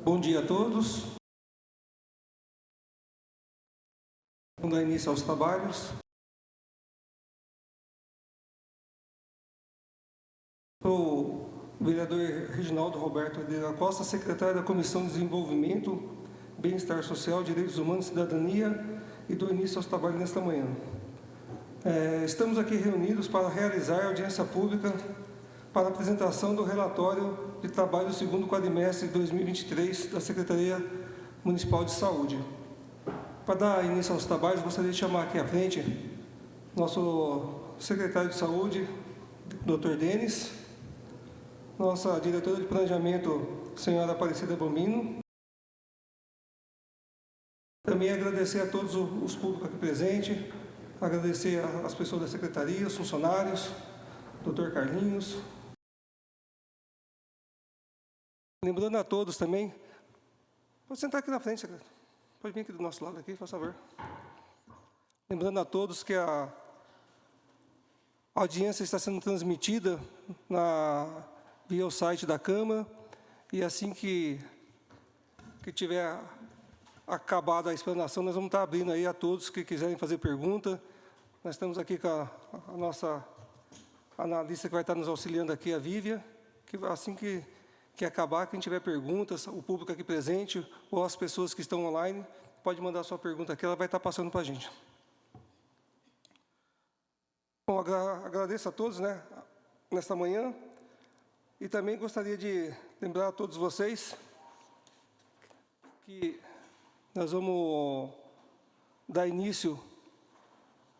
Bom dia a todos. Vamos dar início aos trabalhos. Sou o vereador Reginaldo Roberto da Costa, secretário da Comissão de Desenvolvimento, Bem-Estar Social, Direitos Humanos e Cidadania, e dou início aos trabalhos nesta manhã. Estamos aqui reunidos para realizar a audiência pública para a apresentação do relatório de trabalho do segundo quadrimestre de 2023 da Secretaria Municipal de Saúde. Para dar início aos trabalhos, gostaria de chamar aqui à frente nosso secretário de Saúde, Dr. Denis, nossa diretora de Planejamento, senhora Aparecida Bambino. Também agradecer a todos os públicos aqui presentes, agradecer às pessoas da Secretaria, os funcionários, Dr. Carlinhos. Lembrando a todos também, pode sentar aqui na frente, secretário. Pode vir aqui do nosso lado aqui, por favor. Lembrando a todos que a audiência está sendo transmitida via o site da Câmara, e assim que tiver acabada a explanação, nós vamos estar abrindo aí a todos que quiserem fazer pergunta. Nós estamos aqui com a nossa analista que vai estar nos auxiliando aqui, a Vívia, que assim que acabar, quem tiver perguntas, o público aqui presente ou as pessoas que estão online, pode mandar sua pergunta aqui, ela vai estar passando para a gente. Bom, agradeço a todos, nesta manhã, e também gostaria de lembrar a todos vocês que nós vamos dar início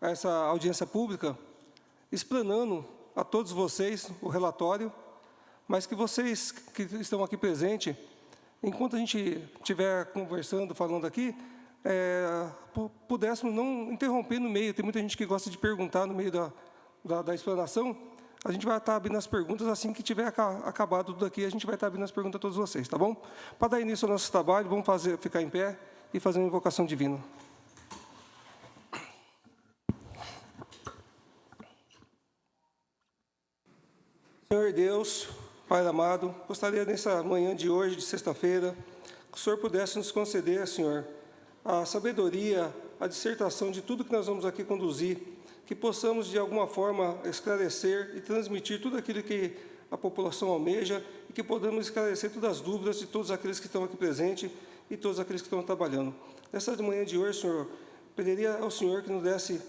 a essa audiência pública, explanando a todos vocês o relatório, mas que vocês que estão aqui presentes, enquanto a gente estiver conversando, falando aqui, pudéssemos não interromper no meio. Tem muita gente que gosta de perguntar no meio da explanação. A gente vai estar abrindo as perguntas, assim que tiver acabado tudo aqui, a gente vai estar abrindo as perguntas a todos vocês, tá bom? Para dar início ao nosso trabalho, vamos ficar em pé e fazer uma invocação divina. Senhor Deus, Pai amado, gostaria nessa manhã de hoje, de sexta-feira, que o Senhor pudesse nos conceder, Senhor, a sabedoria, a dissertação de tudo que nós vamos aqui conduzir, que possamos, de alguma forma, esclarecer e transmitir tudo aquilo que a população almeja e que podamos esclarecer todas as dúvidas de todos aqueles que estão aqui presentes e todos aqueles que estão trabalhando. Nessa manhã de hoje, Senhor, pediria ao Senhor que nos desse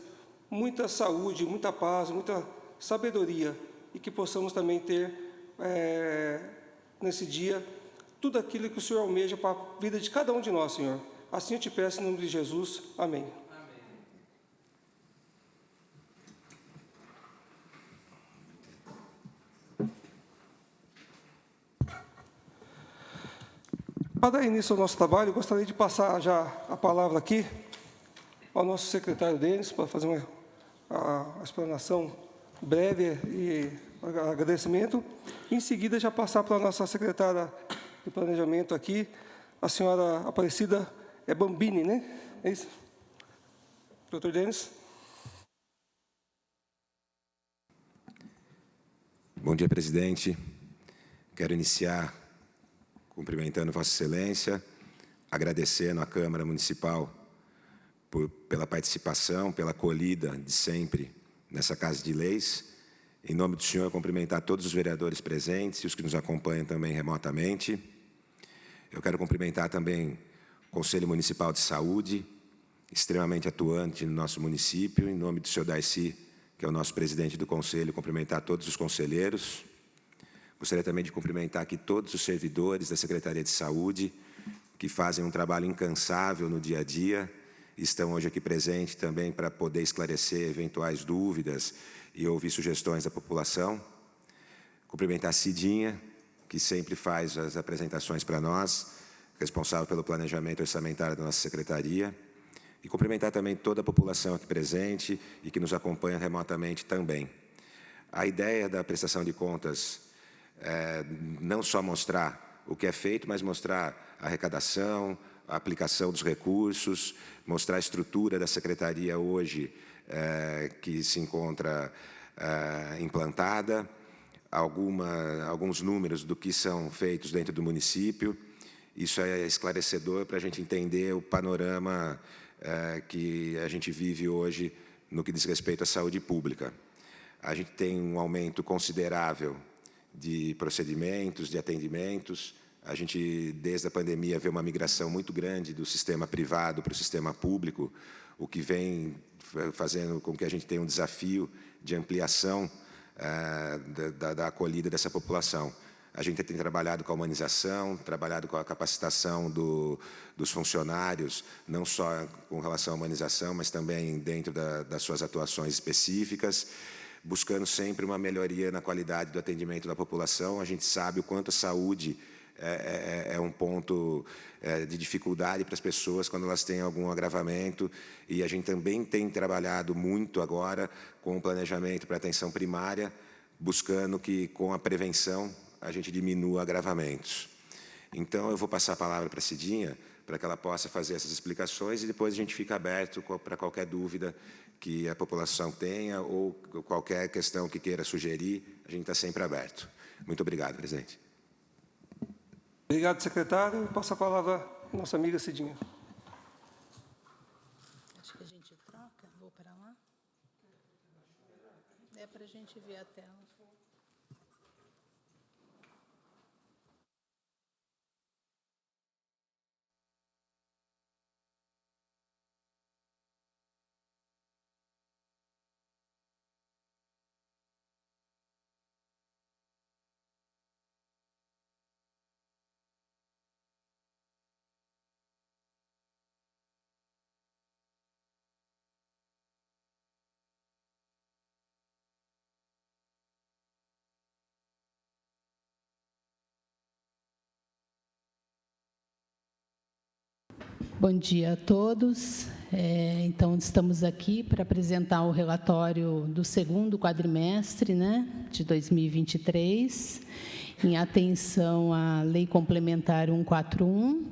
muita saúde, muita paz, muita sabedoria e que possamos também ter, nesse dia, tudo aquilo que o Senhor almeja para a vida de cada um de nós, Senhor. Assim eu te peço, em nome de Jesus. Amém. Para dar início ao nosso trabalho, gostaria de passar já a palavra aqui ao nosso secretário Denis, para fazer a explanação breve e agradecimento. Em seguida, já passar para a nossa secretária de Planejamento aqui, a senhora Aparecida Bambini, né? É isso? Doutor Denis. Bom dia, presidente. Quero iniciar cumprimentando Vossa Excelência, agradecendo à Câmara Municipal pela participação, pela acolhida de sempre nessa Casa de Leis. Em nome do senhor, cumprimentar todos os vereadores presentes e os que nos acompanham também remotamente. Eu quero cumprimentar também o Conselho Municipal de Saúde, extremamente atuante no nosso município. Em nome do senhor Darcy, que é o nosso presidente do Conselho, cumprimentar todos os conselheiros. Gostaria também de cumprimentar aqui todos os servidores da Secretaria de Saúde, que fazem um trabalho incansável no dia a dia, e estão hoje aqui presentes também para poder esclarecer eventuais dúvidas e ouvir sugestões da população. Cumprimentar a Cidinha, que sempre faz as apresentações para nós, responsável pelo planejamento orçamentário da nossa secretaria. E cumprimentar também toda a população aqui presente e que nos acompanha remotamente também. A ideia da prestação de contas não só mostrar o que é feito, mas mostrar a arrecadação, a aplicação dos recursos, mostrar a estrutura da secretaria hoje que se encontra implantada, alguns números do que são feitos dentro do município Isso é esclarecedor para a gente entender o panorama que a gente vive hoje no que diz respeito à saúde pública. A gente tem um aumento considerável de procedimentos, de atendimentos. A gente, desde a pandemia, vê uma migração muito grande do sistema privado para o sistema público, o que vem fazendo com que a gente tenha um desafio de ampliação da acolhida dessa população. A gente tem trabalhado com a humanização, trabalhado com a capacitação dos funcionários, não só com relação à humanização, mas também dentro das suas atuações específicas, buscando sempre uma melhoria na qualidade do atendimento da população. A gente sabe o quanto a saúde é um ponto de dificuldade para as pessoas quando elas têm algum agravamento, e a gente também tem trabalhado muito agora com o planejamento para a atenção primária, buscando que, com a prevenção, a gente diminua agravamentos. Então, eu vou passar a palavra para a Cidinha, para que ela possa fazer essas explicações, e depois a gente fica aberto para qualquer dúvida que a população tenha ou qualquer questão que queira sugerir, a gente está sempre aberto. Muito obrigado, presidente. Obrigado, secretário. Passo a palavra à nossa amiga Cidinha. Acho que a gente troca. Vou para lá. É para a gente ver a tela. Bom dia a todos. Então, estamos aqui para apresentar o relatório do segundo quadrimestre, de 2023, em atenção à Lei Complementar 141.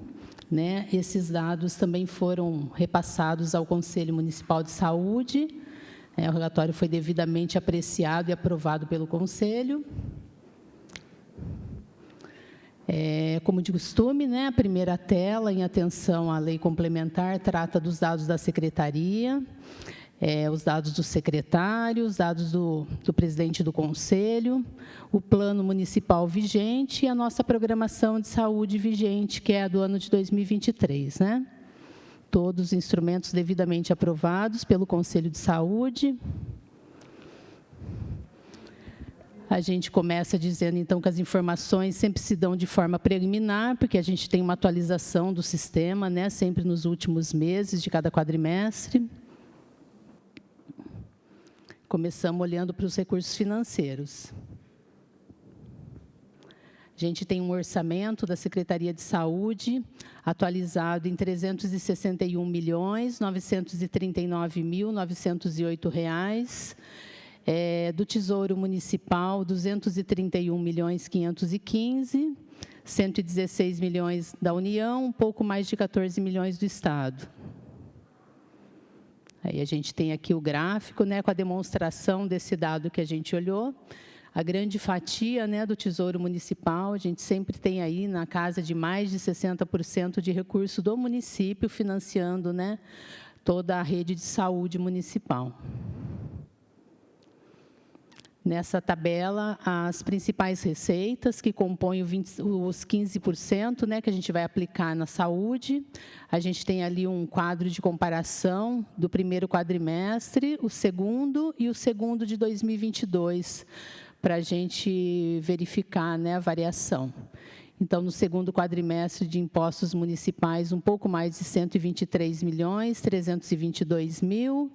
Esses dados também foram repassados ao Conselho Municipal de Saúde. O relatório foi devidamente apreciado e aprovado pelo Conselho. Como de costume, a primeira tela, em atenção à lei complementar, trata dos dados da Secretaria, os dados do secretário, os dados do presidente do Conselho, o plano municipal vigente e a nossa programação de saúde vigente, que é a do ano de 2023. Todos os instrumentos devidamente aprovados pelo Conselho de Saúde. A gente começa dizendo, então, que as informações sempre se dão de forma preliminar, porque a gente tem uma atualização do sistema, sempre nos últimos meses de cada quadrimestre. Começamos olhando para os recursos financeiros. A gente tem um orçamento da Secretaria de Saúde atualizado em R$ 361.939.908. Do Tesouro Municipal, R$ 231.515.000, 116 milhões da União, um pouco mais de 14 milhões do Estado. Aí a gente tem aqui o gráfico, com a demonstração desse dado que a gente olhou. A grande fatia, do Tesouro Municipal, a gente sempre tem aí na casa de mais de 60% de recurso do município financiando, toda a rede de saúde municipal. Nessa tabela, as principais receitas que compõem os 15%, que a gente vai aplicar na saúde. A gente tem ali um quadro de comparação do primeiro quadrimestre, o segundo e o segundo de 2022, para a gente verificar a variação. Então, no segundo quadrimestre de impostos municipais, um pouco mais de 123.322.000,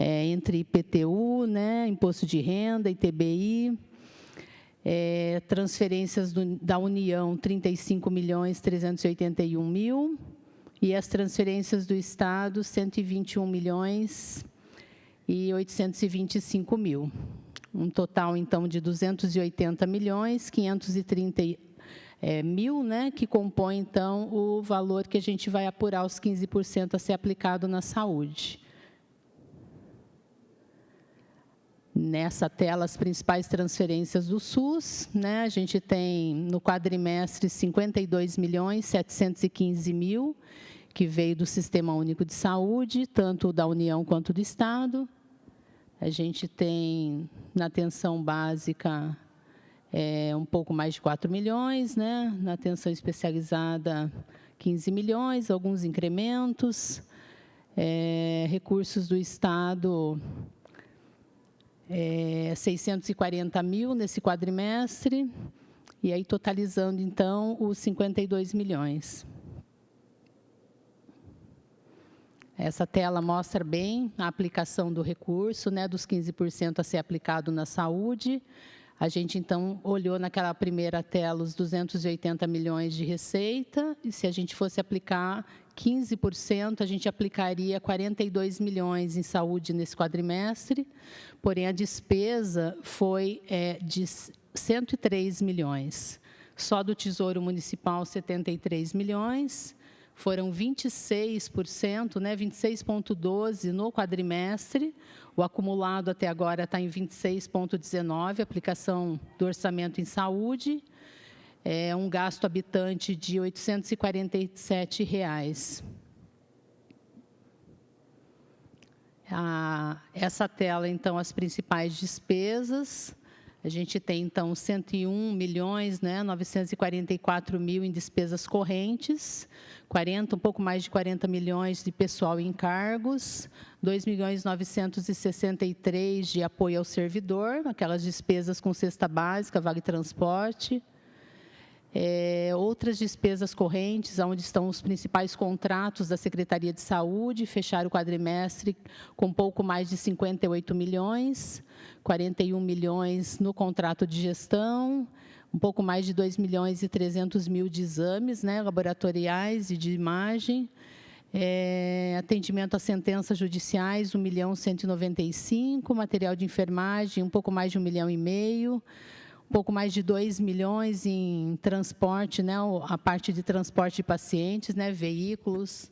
entre IPTU, Imposto de Renda, ITBI, transferências da União, 35.381.000, e as transferências do Estado, 121.825.000. Um total, então, de 280.530.000, que compõe, então, o valor que a gente vai apurar os 15% a ser aplicado na saúde. nessa tela as principais transferências do SUS, né? A gente tem no quadrimestre 52.715.000, que veio do Sistema Único de Saúde, tanto da União quanto do Estado. A gente tem na atenção básica um pouco mais de 4 milhões, né? Na atenção especializada 15 milhões, alguns incrementos. Recursos do Estado, 640 mil nesse quadrimestre, e aí totalizando, então, os 52 milhões. Essa tela mostra bem a aplicação do recurso, né, dos 15% a ser aplicado na saúde. A gente, então, olhou naquela primeira tela os 280 milhões de receita, e se a gente fosse aplicar 15%, a gente aplicaria 42 milhões em saúde nesse quadrimestre, porém a despesa foi de 103 milhões. Só do Tesouro Municipal, 73 milhões, foram 26%, né, 26,12% no quadrimestre. O acumulado até agora está em 26,19%, aplicação do orçamento em saúde. Um gasto habitante de R$ 847. Essa tela, então, as principais despesas. A gente tem, então, 101 milhões, né, 944 mil em despesas correntes, um pouco mais de 40 milhões de pessoal e encargos, 2.963 de apoio ao servidor, aquelas despesas com cesta básica, vale transporte. Outras despesas correntes, onde estão os principais contratos da Secretaria de Saúde, fecharam o quadrimestre com um pouco mais de 58 milhões, 41 milhões no contrato de gestão, um pouco mais de 2 milhões e 300 mil de exames, né, laboratoriais e de imagem. Atendimento a sentenças judiciais, 1.195.000, material de enfermagem, um pouco mais de 1,5 milhão, um pouco mais de 2 milhões em transporte, né, a parte de transporte de pacientes, né, veículos,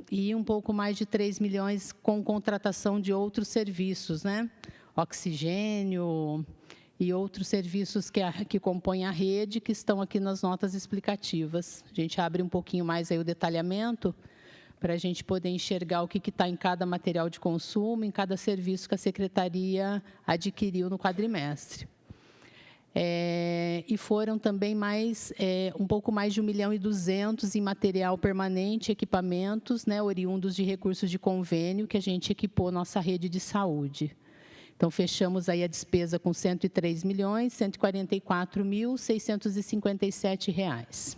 e um pouco mais de 3 milhões com contratação de outros serviços, né, oxigênio e outros serviços que compõem a rede, que estão aqui nas notas explicativas. A gente abre um pouquinho mais aí o detalhamento, para a gente poder enxergar o que está em cada material de consumo, em cada serviço que a Secretaria adquiriu no quadrimestre. E foram também um pouco mais de 1.200.000 em material permanente, equipamentos, né, oriundos de recursos de convênio, que a gente equipou nossa rede de saúde. Então, fechamos aí a despesa com R$ 103.144.657.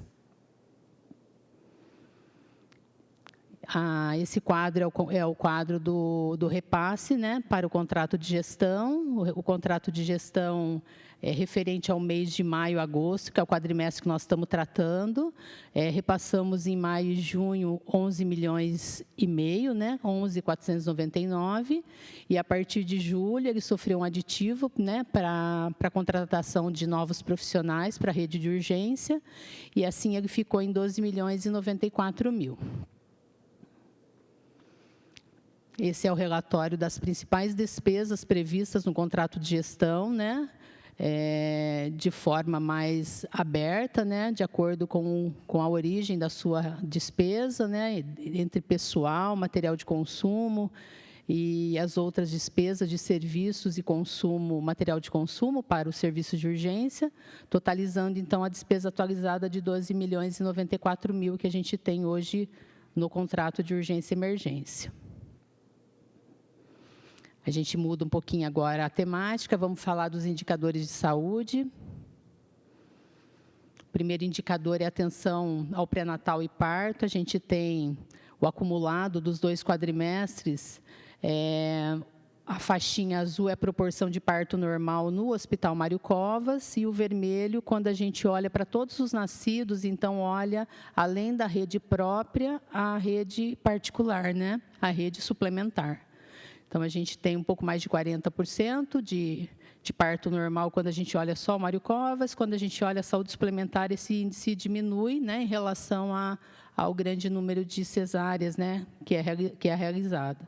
Esse quadro é o quadro do repasse, né, para o contrato de gestão. O contrato de gestão é referente ao mês de maio a agosto, que é o quadrimestre que nós estamos tratando. Repassamos em maio e junho 11 milhões e meio, né, 11.499, e a partir de julho ele sofreu um aditivo, né, para a contratação de novos profissionais para a rede de urgência, e assim ele ficou em 12 milhões e 94 mil. Esse é o relatório das principais despesas previstas no contrato de gestão, né, de forma mais aberta, né, de acordo com a origem da sua despesa, né, entre pessoal, material de consumo e as outras despesas de serviços e consumo, material de consumo para os serviços de urgência, totalizando, então, a despesa atualizada de 12 milhões e 94 mil que a gente tem hoje no contrato de urgência e emergência. A gente muda um pouquinho agora a temática, vamos falar dos indicadores de saúde. O primeiro indicador é atenção ao pré-natal e parto. A gente tem o acumulado dos 2 quadrimestres. A faixinha azul é a proporção de parto normal no Hospital Mário Covas, e o vermelho, quando a gente olha para todos os nascidos, então olha, além da rede própria, a rede particular, né? A rede suplementar. Então, a gente tem um pouco mais de 40% de parto normal quando a gente olha só o Mário Covas. Quando a gente olha a saúde suplementar, esse índice diminui, né, em relação ao grande número de cesáreas, né, que é realizado.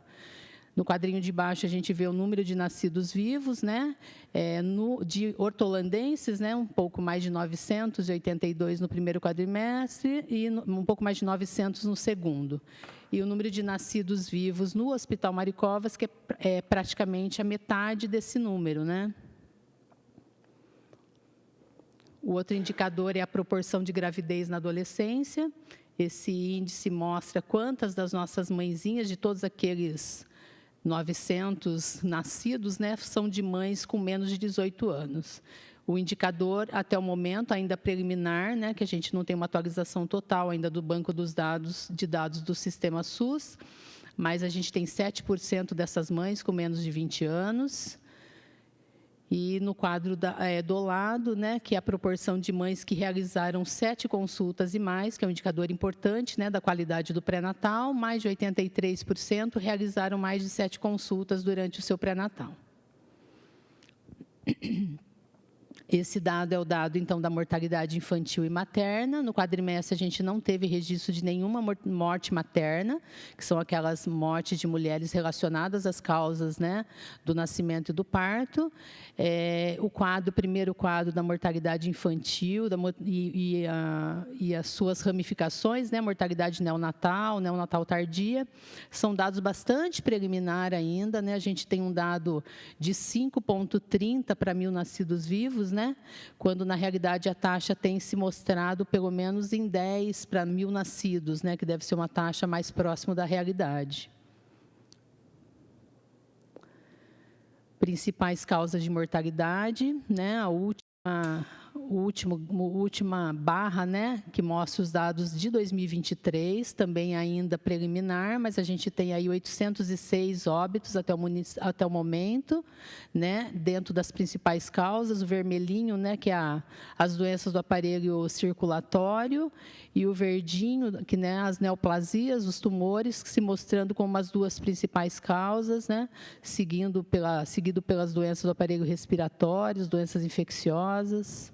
No quadrinho de baixo, a gente vê o número de nascidos vivos, né? De hortolandenses, né? Um pouco mais de 982 no primeiro quadrimestre e um pouco mais de 900 no segundo. E o número de nascidos vivos no Hospital Mário Covas, que é praticamente a metade desse número, né? O outro indicador é a proporção de gravidez na adolescência. Esse índice mostra quantas das nossas mãezinhas, de todos aqueles 900 nascidos, né, são de mães com menos de 18 anos. O indicador, até o momento, ainda preliminar, né, que a gente não tem uma atualização total ainda do banco dos dados, de dados do Sistema SUS, mas a gente tem 7% dessas mães com menos de 20 anos. E no quadro do lado, né, que é a proporção de mães que realizaram 7 consultas e mais, que é um indicador importante, né, da qualidade do pré-natal, mais de 83% realizaram mais de 7 consultas durante o seu pré-natal. Esse dado é o dado, então, da mortalidade infantil e materna. No quadrimestre, a gente não teve registro de nenhuma morte materna, que são aquelas mortes de mulheres relacionadas às causas, né, do nascimento e do parto. O primeiro quadro da mortalidade infantil e as suas ramificações, né, mortalidade neonatal tardia, são dados bastante preliminares ainda, né? A gente tem um dado de 5,30 para 1.000 nascidos vivos, né? Quando, na realidade, a taxa tem se mostrado pelo menos em 10 para 1.000 nascidos, né? Que deve ser uma taxa mais próxima da realidade. Principais causas de mortalidade, né? A última barra, né, que mostra os dados de 2023, também ainda preliminar, mas a gente tem aí 806 óbitos até o momento, né, dentro das principais causas, o vermelhinho, né, que é as doenças do aparelho circulatório, e o verdinho, que, né, as neoplasias, os tumores, se mostrando como as duas principais causas, né, seguido pelas doenças do aparelho respiratório, doenças infecciosas.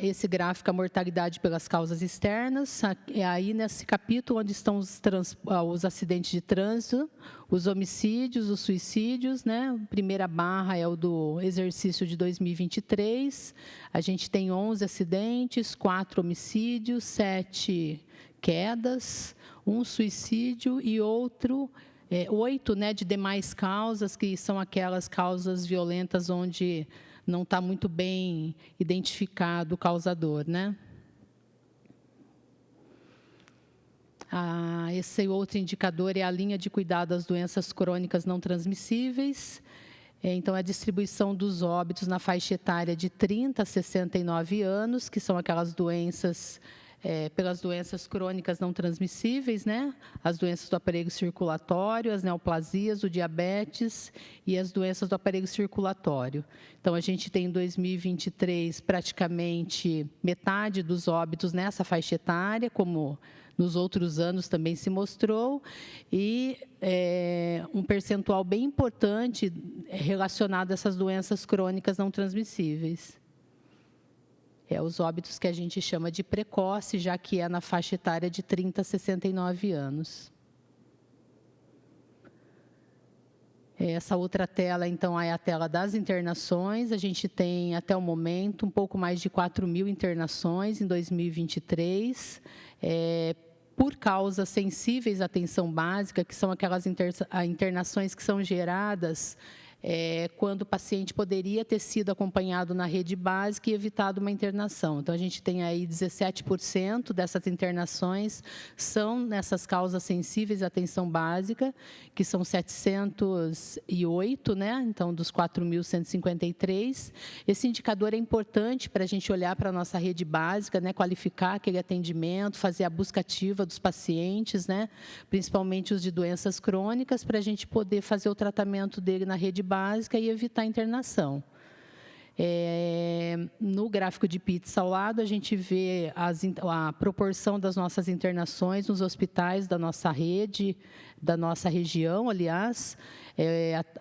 Esse gráfico, a mortalidade pelas causas externas, é aí nesse capítulo onde estão os acidentes de trânsito, os homicídios, os suicídios, né? A primeira barra é o do exercício de 2023, a gente tem 11 acidentes, 4 homicídios, 7 quedas, 1 suicídio e 8, né, de demais causas, que são aquelas causas violentas onde não está muito bem identificado o causador, né? Esse outro indicador é a linha de cuidado das doenças crônicas não transmissíveis. Então, a distribuição dos óbitos na faixa etária de 30 a 69 anos, que são aquelas doenças pelas doenças crônicas não transmissíveis, né? As doenças do aparelho circulatório, as neoplasias, o diabetes e as doenças do aparelho circulatório. Então, a gente tem em 2023 praticamente metade dos óbitos nessa faixa etária, como nos outros anos também se mostrou, e um percentual bem importante relacionado a essas doenças crônicas não transmissíveis. Os óbitos que a gente chama de precoce, já que é na faixa etária de 30 a 69 anos. Essa outra tela, então, é a tela das internações. A gente tem, até o momento, um pouco mais de 4.000 internações em 2023, por causas sensíveis à atenção básica, que são aquelas internações que são geradas quando o paciente poderia ter sido acompanhado na rede básica e evitado uma internação. Então, a gente tem aí 17% dessas internações são nessas causas sensíveis à atenção básica, que são 708, né? Então, dos 4.153. Esse indicador é importante para a gente olhar para a nossa rede básica, né? Qualificar aquele atendimento, fazer a busca ativa dos pacientes, né? Principalmente os de doenças crônicas, para a gente poder fazer o tratamento dele na rede básica e evitar a internação. No gráfico de pizza ao lado, a gente vê a proporção das nossas internações nos hospitais da nossa rede, da nossa região, aliás.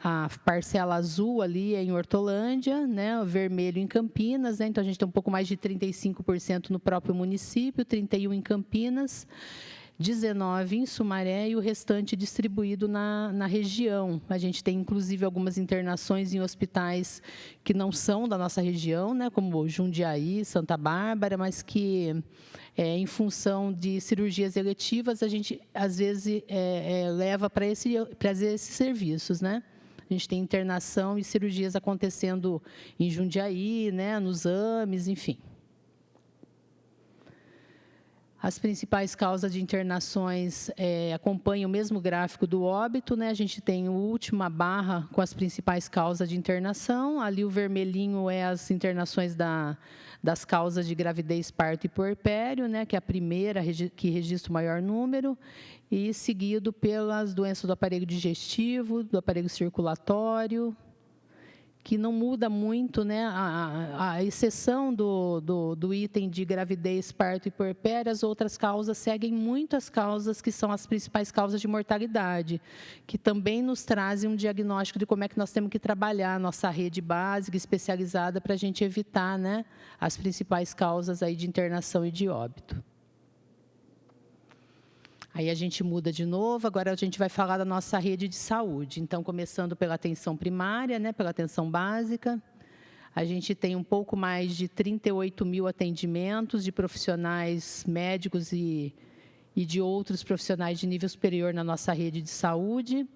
A parcela azul ali é em Hortolândia, né, o vermelho em Campinas, né, então a gente tem um pouco mais de 35% no próprio município, 31% em Campinas. 19 em Sumaré e o restante distribuído na região. A gente tem, inclusive, algumas internações em hospitais que não são da nossa região, né, como Jundiaí, Santa Bárbara, mas que, em função de cirurgias eletivas, a gente, às vezes, leva para esses serviços, né? A gente tem internação e cirurgias acontecendo em Jundiaí, né, nos AMES, enfim. As principais causas de internações acompanham o mesmo gráfico do óbito, né? A gente tem a última barra com as principais causas de internação. Ali o vermelhinho é as internações das causas de gravidez, parto e puerpério, né? Que é a primeira que registra o maior número, e seguido pelas doenças do aparelho digestivo, do aparelho circulatório, que não muda muito, né? A exceção do item de gravidez, parto e puerpério, as outras causas seguem muito as causas que são as principais causas de mortalidade, que também nos trazem um diagnóstico de como é que nós temos que trabalhar a nossa rede básica, especializada, para a gente evitar, né, as principais causas aí de internação e de óbito. Aí a gente muda de novo, agora a gente vai falar da nossa rede de saúde. Então, começando pela atenção primária, né, pela atenção básica, a gente tem um pouco mais de 38 mil atendimentos de profissionais médicos e de outros profissionais de nível superior na nossa rede de saúde,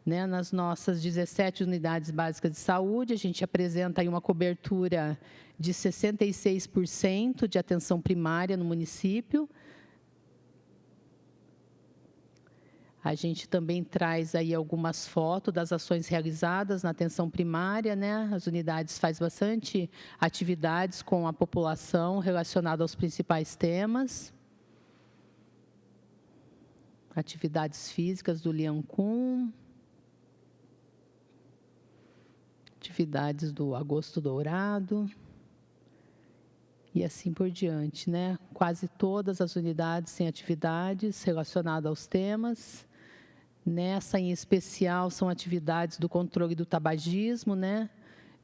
né, nas nossas 17 unidades básicas de saúde. A gente apresenta aí uma cobertura de 66% de atenção primária no município. A gente também traz aí algumas fotos das ações realizadas na atenção primária, né? As unidades fazem bastante atividades com a população relacionadas aos principais temas. Atividades físicas do Liancum. Atividades do Agosto Dourado. E assim por diante, né? Quase todas as unidades têm atividades relacionadas aos temas. Nessa, em especial, são atividades do controle do tabagismo, né?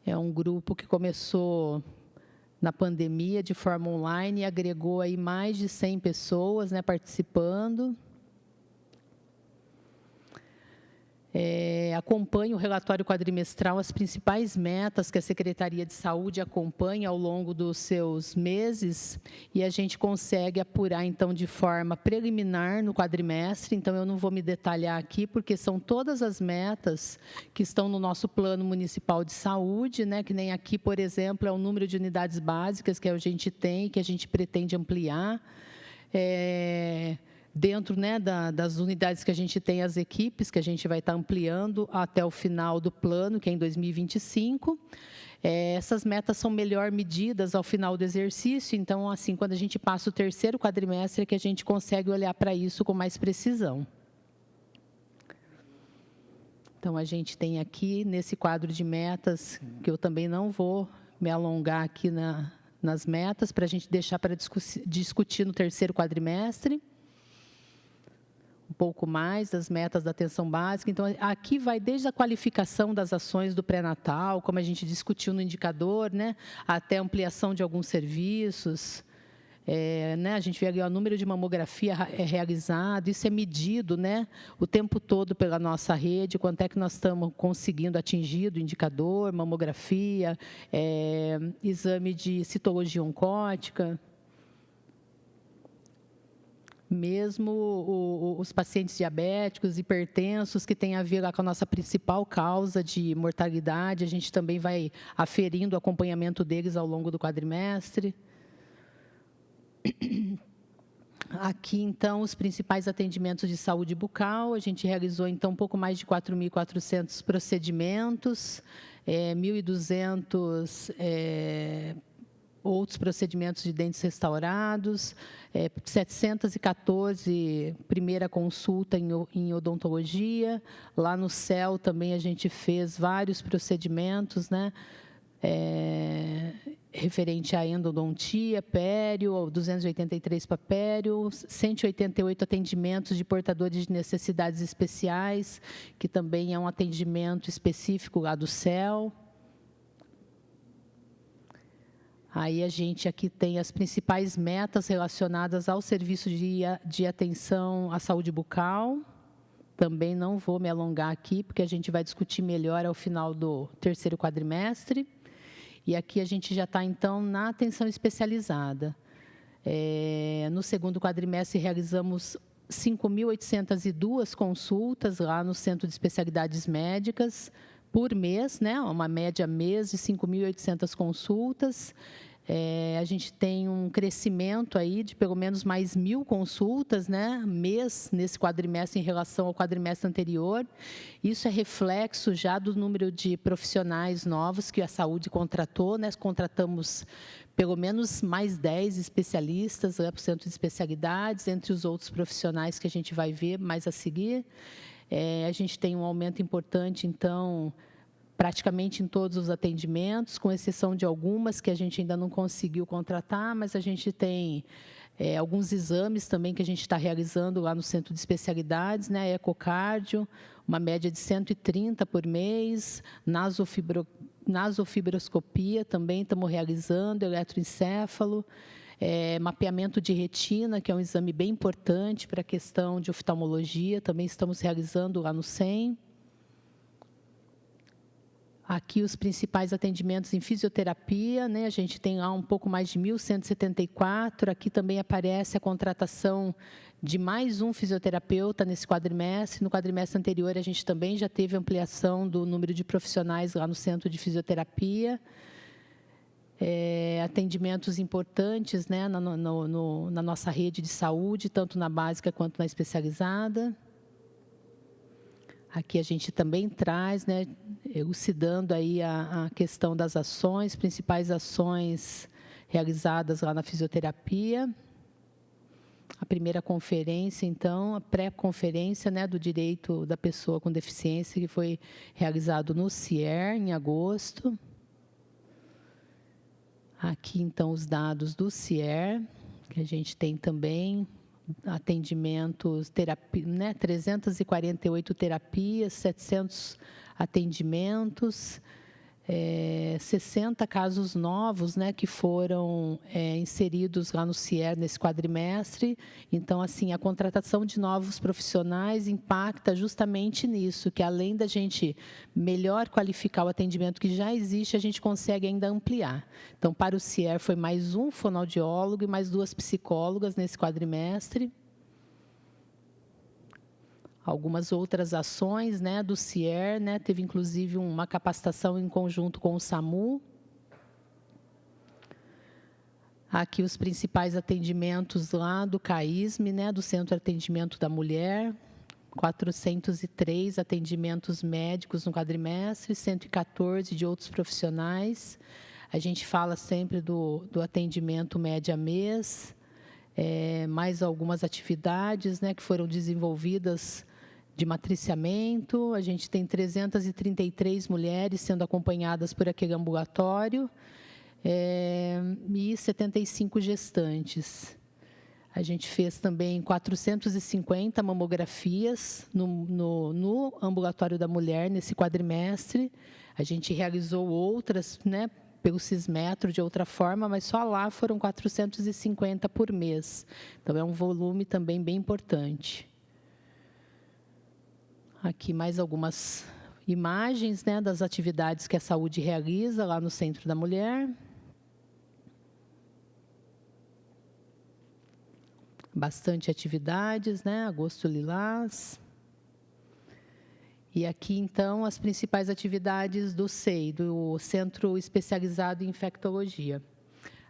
É um grupo que começou na pandemia de forma online e agregou aí mais de 100 pessoas, né, participando. Acompanha o relatório quadrimestral, as principais metas que a Secretaria de Saúde acompanha ao longo dos seus meses, e a gente consegue apurar, então, de forma preliminar no quadrimestre. Então, eu não vou me detalhar aqui, porque são todas as metas que estão no nosso Plano Municipal de Saúde, né, que nem aqui, por exemplo, é o número de unidades básicas que a gente tem, que a gente pretende ampliar. Dentro, né, das unidades que a gente tem, as equipes que a gente vai estar ampliando até o final do plano, que é em 2025. Essas metas são melhor medidas ao final do exercício, então, assim, quando a gente passa o terceiro quadrimestre, é que a gente consegue olhar para isso com mais precisão. Então, a gente tem aqui, nesse quadro de metas, que eu também não vou me alongar aqui nas metas, para a gente deixar para discutir no terceiro quadrimestre. Um pouco mais das metas da atenção básica. Então, aqui vai desde a qualificação das ações do pré-natal, como a gente discutiu no indicador, né, até a ampliação de alguns serviços. Né, a gente vê ali o número de mamografia realizado, isso é medido, né, o tempo todo pela nossa rede, quanto é que nós estamos conseguindo atingir do indicador, mamografia, exame de citologia oncótica. Mesmo os pacientes diabéticos, hipertensos, que têm a ver lá com a nossa principal causa de mortalidade, a gente também vai aferindo o acompanhamento deles ao longo do quadrimestre. Aqui, então, os principais atendimentos de saúde bucal. A gente realizou, então, um pouco mais de 4.400 procedimentos, 1.200 outros procedimentos de dentes restaurados, 714 primeira consulta em odontologia. Lá no CEL também a gente fez vários procedimentos, né, referente à endodontia, pério, 283 para pério, 188 atendimentos de portadores de necessidades especiais, que também é um atendimento específico lá do CEL. Aí a gente aqui tem as principais metas relacionadas ao serviço de atenção à saúde bucal. Também não vou me alongar aqui, porque a gente vai discutir melhor ao final do terceiro quadrimestre. E aqui a gente já está, então, na atenção especializada. No segundo quadrimestre, realizamos 5.802 consultas lá no Centro de Especialidades Médicas por mês, né? Uma média mês de 5.800 consultas. A gente tem um crescimento aí de pelo menos mais 1.000 consultas, né, mês, nesse quadrimestre em relação ao quadrimestre anterior. Isso é reflexo já do número de profissionais novos que a saúde contratou, né? Contratamos pelo menos mais 10 especialistas lá para o Centro de Especialidades, entre os outros profissionais que a gente vai ver mais a seguir. A gente tem um aumento importante, então, praticamente em todos os atendimentos, com exceção de algumas que a gente ainda não conseguiu contratar, mas a gente tem alguns exames também que a gente está realizando lá no Centro de Especialidades, né? Ecocardio, uma média de 130 por mês, nasofibroscopia também estamos realizando, eletroencéfalo, mapeamento de retina, que é um exame bem importante para a questão de oftalmologia, também estamos realizando lá no SEM. Aqui os principais atendimentos em fisioterapia, né? A gente tem lá um pouco mais de 1.174. Aqui também aparece a contratação de mais um fisioterapeuta nesse quadrimestre. No quadrimestre anterior, a gente também já teve ampliação do número de profissionais lá no Centro de Fisioterapia. Atendimentos importantes, né? na nossa rede de saúde, tanto na básica quanto na especializada. Aqui a gente também traz, né, elucidando aí a questão das ações, principais ações realizadas lá na fisioterapia. A primeira conferência, então, a pré-conferência, né, do direito da pessoa com deficiência, que foi realizado no CIER, em agosto. Aqui, então, os dados do CIER, que a gente tem também atendimentos, terapia, né, 348 terapias, 700 atendimentos, 60 casos novos, né, que foram inseridos lá no CIER nesse quadrimestre. Então, assim, a contratação de novos profissionais impacta justamente nisso, que além da gente melhor qualificar o atendimento que já existe, a gente consegue ainda ampliar. Então, para o CIER foi mais um fonoaudiólogo e mais 2 psicólogas nesse quadrimestre. Algumas outras ações, né, do CIER, né, teve inclusive uma capacitação em conjunto com o SAMU. Aqui os principais atendimentos lá do CAISM, né, do Centro de Atendimento da Mulher, 403 atendimentos médicos no quadrimestre, 114 de outros profissionais. A gente fala sempre do atendimento média mês, mais algumas atividades, né, que foram desenvolvidas de matriciamento. A gente tem 333 mulheres sendo acompanhadas por aquele ambulatório e 75 gestantes. A gente fez também 450 mamografias no ambulatório da mulher nesse quadrimestre. A gente realizou outras, né, pelo Cismetro de outra forma, mas só lá foram 450 por mês. Então, é um volume também bem importante. Aqui mais algumas imagens, né, das atividades que a saúde realiza lá no Centro da Mulher. Bastante atividades, né, Agosto Lilás. E aqui, então, as principais atividades do SEI, do Centro Especializado em Infectologia.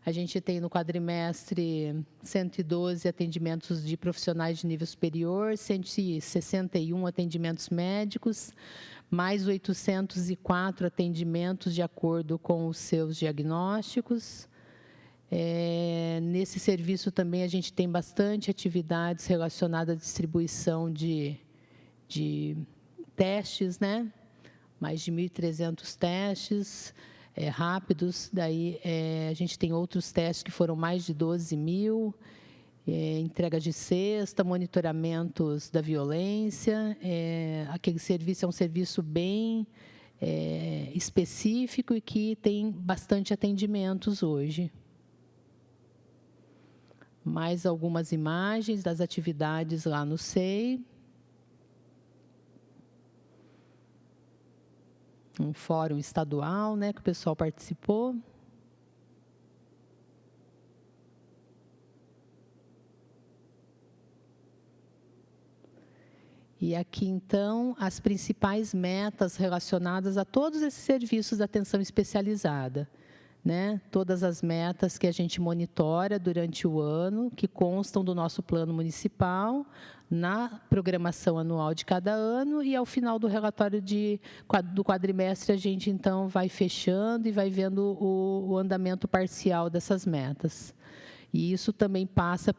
A gente tem no quadrimestre 112 atendimentos de profissionais de nível superior, 161 atendimentos médicos, mais 804 atendimentos de acordo com os seus diagnósticos. Nesse serviço também a gente tem bastante atividades relacionadas à distribuição de testes, né? Mais de 1.300 testes rápidos. Daí a gente tem outros testes que foram mais de 12.000, entrega de cesta, monitoramentos da violência. Aquele serviço é um serviço bem específico e que tem bastante atendimentos hoje. Mais algumas imagens das atividades lá no SEI. Um fórum estadual, né, que o pessoal participou. E aqui, então, as principais metas relacionadas a todos esses serviços de atenção especializada, né? Todas as metas que a gente monitora durante o ano, que constam do nosso plano municipal, na programação anual de cada ano, e ao final do relatório do quadrimestre, a gente, então, vai fechando e vai vendo o andamento parcial dessas metas. E isso também passa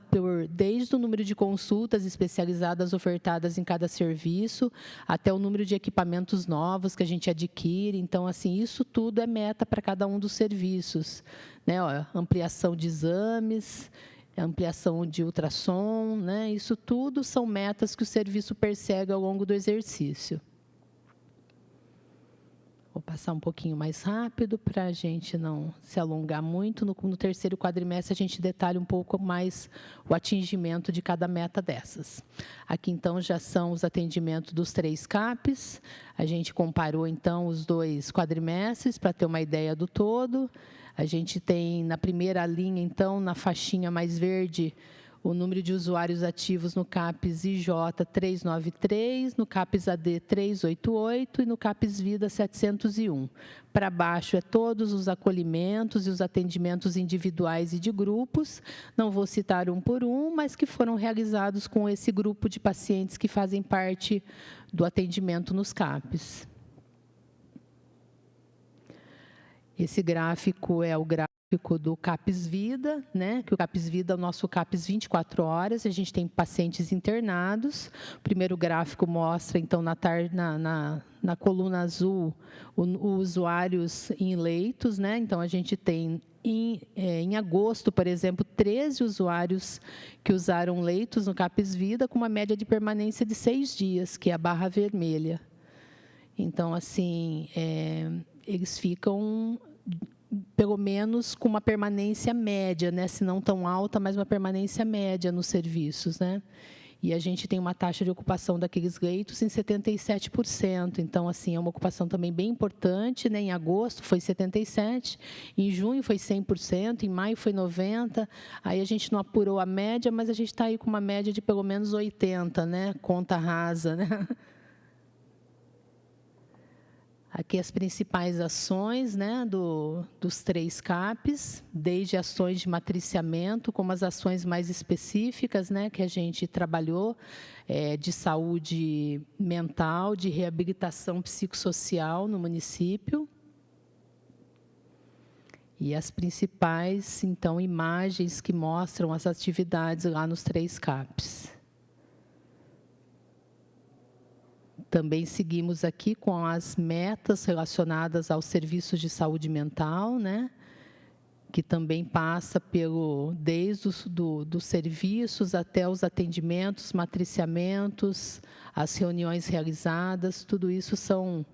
desde o número de consultas especializadas ofertadas em cada serviço, até o número de equipamentos novos que a gente adquire. Então, assim, isso tudo é meta para cada um dos serviços, né? Ó, ampliação de exames, ampliação de ultrassom, né? Isso tudo são metas que o serviço persegue ao longo do exercício. Vou passar um pouquinho mais rápido para a gente não se alongar muito. No terceiro quadrimestre, a gente detalha um pouco mais o atingimento de cada meta dessas. Aqui, então, já são os atendimentos dos 3 CAPs. A gente comparou, então, os 2 quadrimestres para ter uma ideia do todo. A gente tem, na primeira linha, então, na faixinha mais verde, o número de usuários ativos no CAPES IJ 393, no CAPES AD 388 e no CAPES Vida 701. Para baixo é todos os acolhimentos e os atendimentos individuais e de grupos, não vou citar um por um, mas que foram realizados com esse grupo de pacientes que fazem parte do atendimento nos CAPES. Esse gráfico é o gráfico do CAPES Vida, né? Que o CAPES Vida é o nosso CAPES 24 horas, a gente tem pacientes internados. O primeiro gráfico mostra, então, na coluna azul, os usuários em leitos, né? Então, a gente tem, em agosto, por exemplo, 13 usuários que usaram leitos no CAPES Vida, com uma média de permanência de 6 dias, que é a barra vermelha. Então, assim, eles ficam pelo menos com uma permanência média, né? Se não tão alta, mas uma permanência média nos serviços, né? E a gente tem uma taxa de ocupação daqueles leitos em 77%. Então, assim, é uma ocupação também bem importante, né? Em agosto foi 77%, em junho foi 100%, em maio foi 90%. Aí a gente não apurou a média, mas a gente está aí com uma média de pelo menos 80%, né? Conta rasa, né? Aqui as principais ações, né, dos 3 CAPES, desde ações de matriciamento, como as ações mais específicas, né, que a gente trabalhou, de saúde mental, de reabilitação psicossocial no município. E as principais, então, imagens que mostram as atividades lá nos 3 CAPES. Também seguimos aqui com as metas relacionadas aos serviços de saúde mental, né? Que também passa desde dos serviços até os atendimentos, matriciamentos, as reuniões realizadas, tudo isso são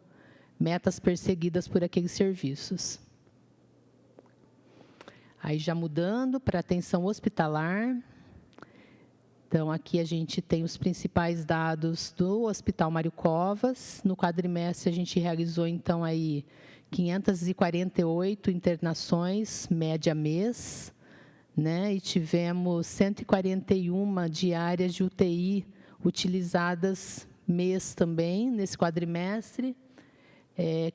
metas perseguidas por aqueles serviços. Aí já mudando para atenção hospitalar. Então, aqui a gente tem os principais dados do Hospital Mário Covas. No quadrimestre, a gente realizou, então, aí 548 internações, média mês, né? E tivemos 141 diárias de UTI utilizadas mês também, nesse quadrimestre,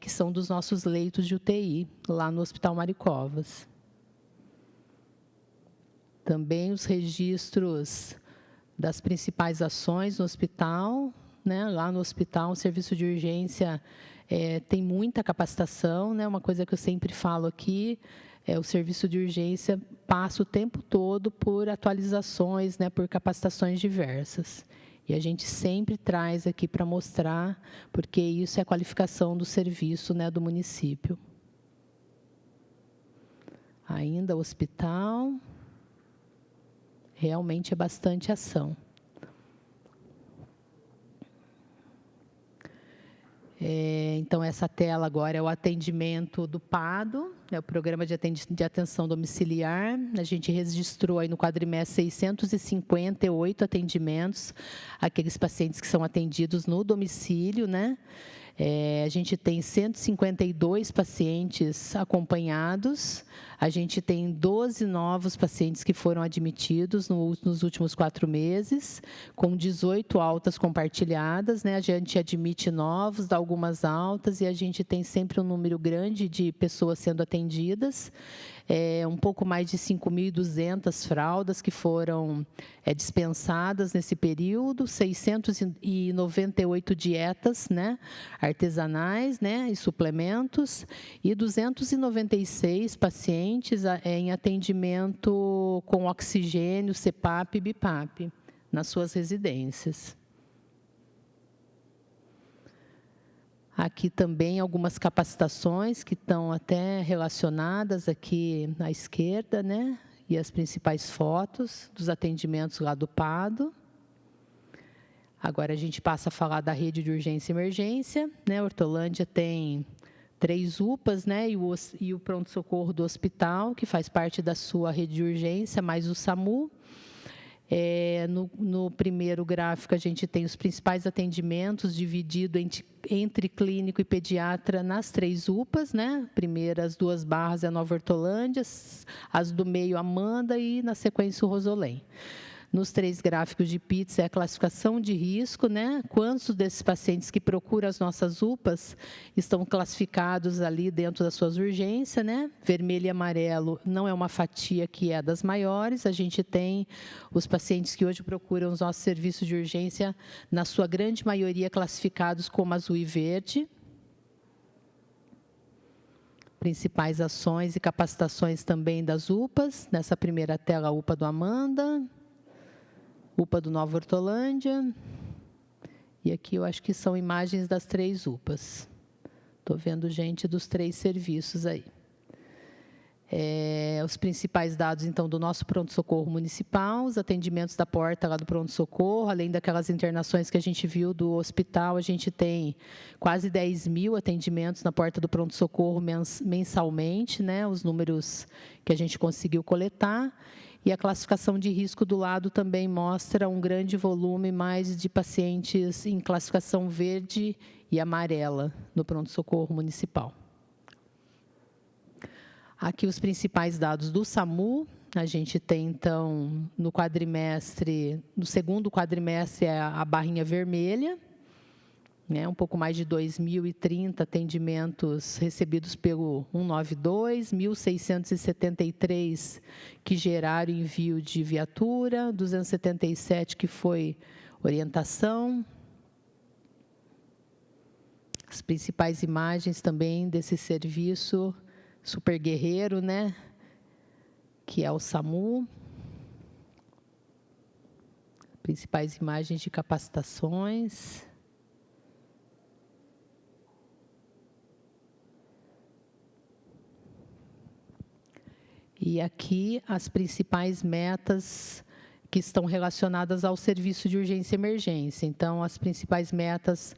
que são dos nossos leitos de UTI, lá no Hospital Mário Covas. Também os registros das principais ações no hospital, né? Lá no hospital, o serviço de urgência tem muita capacitação, né? Uma coisa que eu sempre falo aqui, o serviço de urgência passa o tempo todo por atualizações, né? Por capacitações diversas. E a gente sempre traz aqui para mostrar, porque isso é a qualificação do serviço, né? Do município. Ainda o hospital. Realmente é bastante ação. Então, essa tela agora é o atendimento do PADO, é o Programa de Atenção Domiciliar. A gente registrou aí no quadrimestre 658 atendimentos, aqueles pacientes que são atendidos no domicílio, né? A gente tem 152 pacientes acompanhados, a gente tem 12 novos pacientes que foram admitidos nos últimos 4 meses, com 18 altas compartilhadas, né? A gente admite novos, dá algumas altas, e a gente tem sempre um número grande de pessoas sendo atendidas, um pouco mais de 5.200 fraldas que foram dispensadas nesse período, 698 dietas, né, artesanais, né, e suplementos, e 296 pacientes em atendimento com oxigênio, CPAP e BIPAP, nas suas residências. Aqui também algumas capacitações que estão até relacionadas aqui à esquerda, né? E as principais fotos dos atendimentos lá do PADO. Agora a gente passa a falar da rede de urgência e emergência, né? Hortolândia tem 3 UPAs, né? E o pronto-socorro do hospital, que faz parte da sua rede de urgência, mais o SAMU. No primeiro gráfico, a gente tem os principais atendimentos dividido entre clínico e pediatra nas 3 UPAs, né? Primeiro, as 2 barras é a Nova Hortolândia, as do meio, Amanda, e, na sequência, o Rosolém. Nos 3 gráficos de PITS é a classificação de risco, né? Quantos desses pacientes que procuram as nossas UPAs estão classificados ali dentro das suas urgências, né? Vermelho e amarelo não é uma fatia que é das maiores. A gente tem os pacientes que hoje procuram os nossos serviços de urgência, na sua grande maioria classificados como azul e verde. Principais ações e capacitações também das UPAs. Nessa primeira tela, a UPA do Amanda, UPA do Nova Hortolândia, e aqui eu acho que são imagens das 3 UPAs. Estou vendo gente dos 3 serviços aí. Os principais dados, então, do nosso pronto-socorro municipal, os atendimentos da porta lá do pronto-socorro, além daquelas internações que a gente viu do hospital, a gente tem quase 10.000 atendimentos na porta do pronto-socorro mensalmente, né? Os números que a gente conseguiu coletar. E a classificação de risco do lado também mostra um grande volume mais de pacientes em classificação verde e amarela no pronto-socorro municipal. Aqui os principais dados do SAMU. A gente tem, então, no segundo quadrimestre, a barrinha vermelha, né, um pouco mais de 2.030 atendimentos recebidos pelo 192, 1.673 que geraram envio de viatura, 277 que foi orientação. As principais imagens também desse serviço super guerreiro, né, que é o SAMU. Principais imagens de capacitações. E aqui as principais metas que estão relacionadas ao serviço de urgência e emergência. Então, as principais metas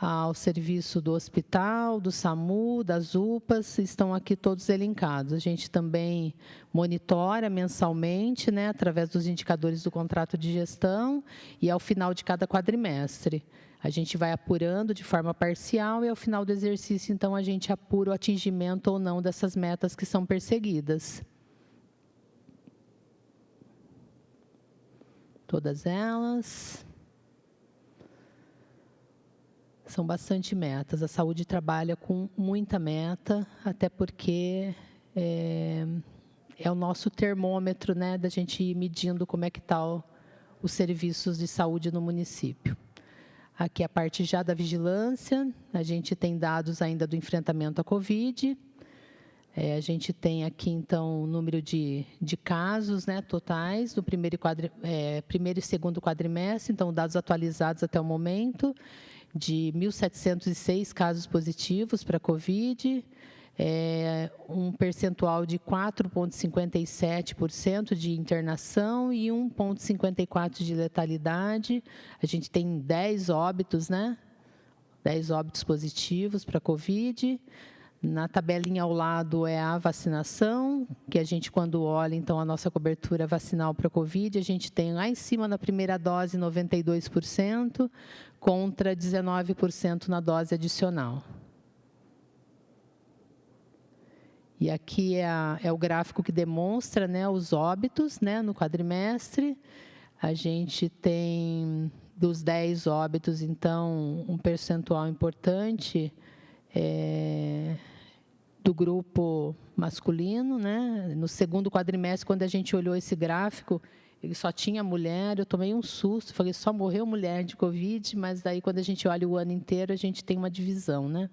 ao serviço do hospital, do SAMU, das UPAs, estão aqui todos elencados. A gente também monitora mensalmente, né, através dos indicadores do contrato de gestão, e ao final de cada quadrimestre. A gente vai apurando de forma parcial e, ao final do exercício, então, a gente apura o atingimento ou não dessas metas que são perseguidas. Todas elas são bastante metas. A saúde trabalha com muita meta, até porque é o nosso termômetro, né, da gente ir medindo como é que está os serviços de saúde no município. Aqui a parte já da vigilância, a gente tem dados ainda do enfrentamento à Covid. A gente tem aqui, então, o número de casos, né, totais do primeiro e segundo quadrimestre, então, dados atualizados até o momento, de 1.706 casos positivos para a Covid, um percentual de 4,57% de internação e 1,54% de letalidade. A gente tem 10 óbitos, né, 10 óbitos positivos para Covid. Na tabelinha ao lado é a vacinação, que a gente, quando olha, então, a nossa cobertura vacinal para Covid, a gente tem lá em cima, na primeira dose, 92%, contra 19% na dose adicional. E aqui é o gráfico que demonstra, né, os óbitos, né, no quadrimestre. A gente tem, dos 10 óbitos, então, um percentual importante do grupo masculino, né? No segundo quadrimestre, quando a gente olhou esse gráfico, ele só tinha mulher, eu tomei um susto, falei, só morreu mulher de Covid, mas daí, quando a gente olha o ano inteiro, a gente tem uma divisão, né?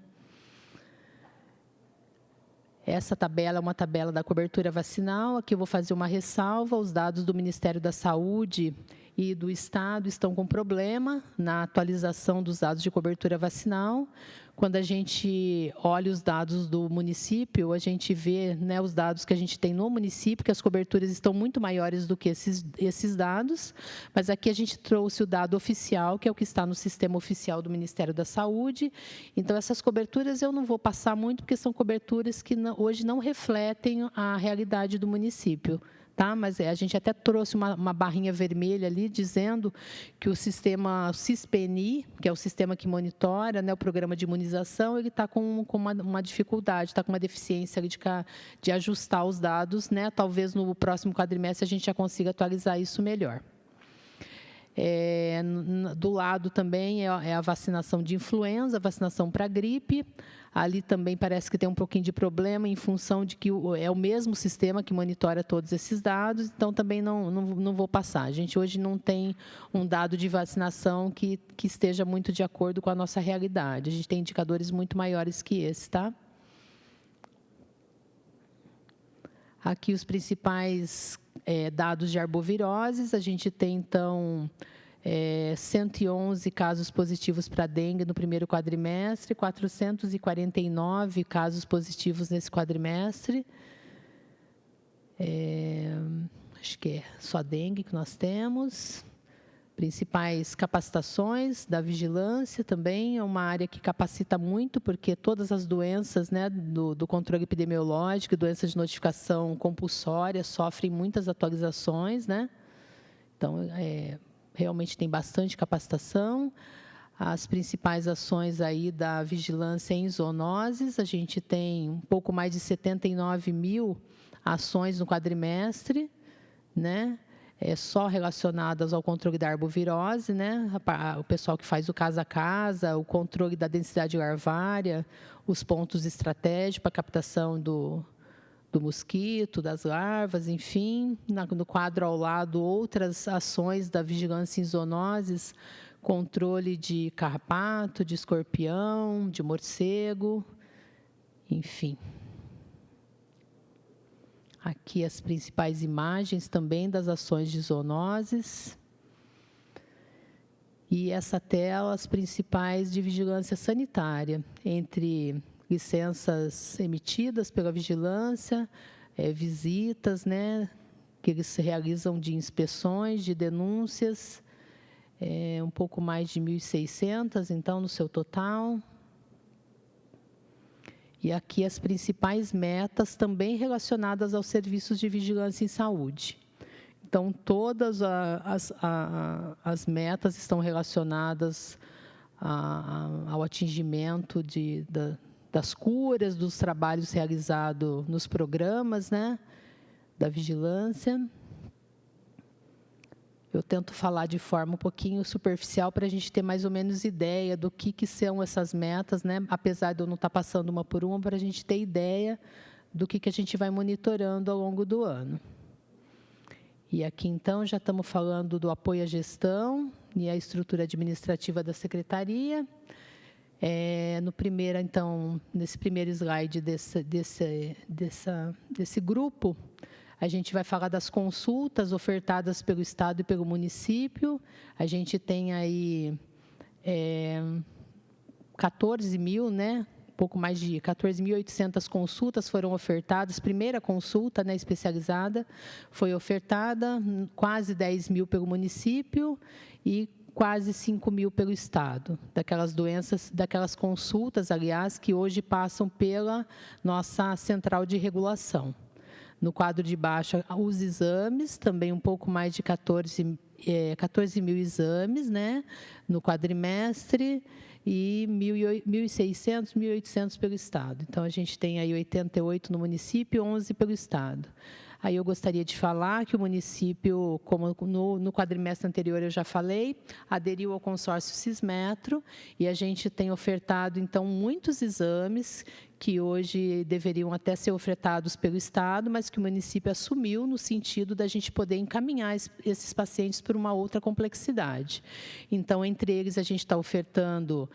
Essa tabela é uma tabela da cobertura vacinal. Aqui eu vou fazer uma ressalva. Os dados do Ministério da Saúde e do Estado estão com problema na atualização dos dados de cobertura vacinal. Quando a gente olha os dados do município, a gente vê, né, os dados que a gente tem no município, que as coberturas estão muito maiores do que esses dados, mas aqui a gente trouxe o dado oficial, que é o que está no sistema oficial do Ministério da Saúde. Então, essas coberturas eu não vou passar muito, porque são coberturas que hoje não refletem a realidade do município. Tá? Mas a gente até trouxe uma barrinha vermelha ali, dizendo que o sistema CISPNI, que é o sistema que monitora, né, o programa de imunização, ele está com uma dificuldade, está com uma deficiência de ajustar os dados, né? Talvez no próximo quadrimestre a gente já consiga atualizar isso melhor. Do lado também é a vacinação de influenza, a vacinação para gripe. Ali também parece que tem um pouquinho de problema, em função de que é o mesmo sistema que monitora todos esses dados, então também não vou passar. A gente hoje não tem um dado de vacinação que esteja muito de acordo com a nossa realidade. A gente tem indicadores muito maiores que esse, tá? Aqui os principais dados de arboviroses. A gente tem, então, 111 casos positivos para dengue no primeiro quadrimestre, 449 casos positivos nesse quadrimestre. Acho que é só dengue que nós temos. Principais capacitações da vigilância também, é uma área que capacita muito, porque todas as doenças, né, do controle epidemiológico, doenças de notificação compulsória, sofrem muitas atualizações, né? Então, realmente tem bastante capacitação. As principais ações aí da vigilância em zoonoses, a gente tem um pouco mais de 79 mil ações no quadrimestre, né? Só relacionadas ao controle da arbovirose, né? O pessoal que faz o casa a casa, o controle da densidade larvária, os pontos estratégicos para a captação do mosquito, das larvas, enfim. No quadro ao lado, outras ações da vigilância em zoonoses, controle de carrapato, de escorpião, de morcego, enfim. Aqui as principais imagens também das ações de zoonoses. E essa tela, as principais de vigilância sanitária, entre licenças emitidas pela vigilância, visitas, né, que eles realizam de inspeções, de denúncias, um pouco mais de 1.600, então, no seu total. E aqui as principais metas também relacionadas aos serviços de vigilância em saúde. Então, todas as metas estão relacionadas ao atingimento das curas, dos trabalhos realizados nos programas, né, da vigilância. Eu tento falar de forma um pouquinho superficial para a gente ter mais ou menos ideia do que são essas metas, né? Apesar de eu não estar passando uma por uma, para a gente ter ideia do que a gente vai monitorando ao longo do ano. E aqui, então, já estamos falando do apoio à gestão e à estrutura administrativa da Secretaria. Nesse primeiro slide desse grupo, a gente vai falar das consultas ofertadas pelo Estado e pelo município. A gente tem aí 14 mil, né? Pouco mais de 14.800 consultas foram ofertadas. Primeira consulta, né, especializada foi ofertada, quase 10 mil pelo município e quase 5.000 pelo Estado, daquelas doenças, daquelas consultas, aliás, que hoje passam pela nossa central de regulação. No quadro de baixo, os exames, também um pouco mais de 14 mil exames, né, no quadrimestre, e 1.600, 1.800 pelo Estado. Então, a gente tem aí 88 no município e 11 pelo Estado. Aí eu gostaria de falar que o município, como no quadrimestre anterior eu já falei, aderiu ao consórcio Cismetro, e a gente tem ofertado, então, muitos exames que hoje deveriam até ser ofertados pelo Estado, mas que o município assumiu no sentido da gente poder encaminhar esses pacientes por uma outra complexidade. Então, entre eles, a gente está ofertando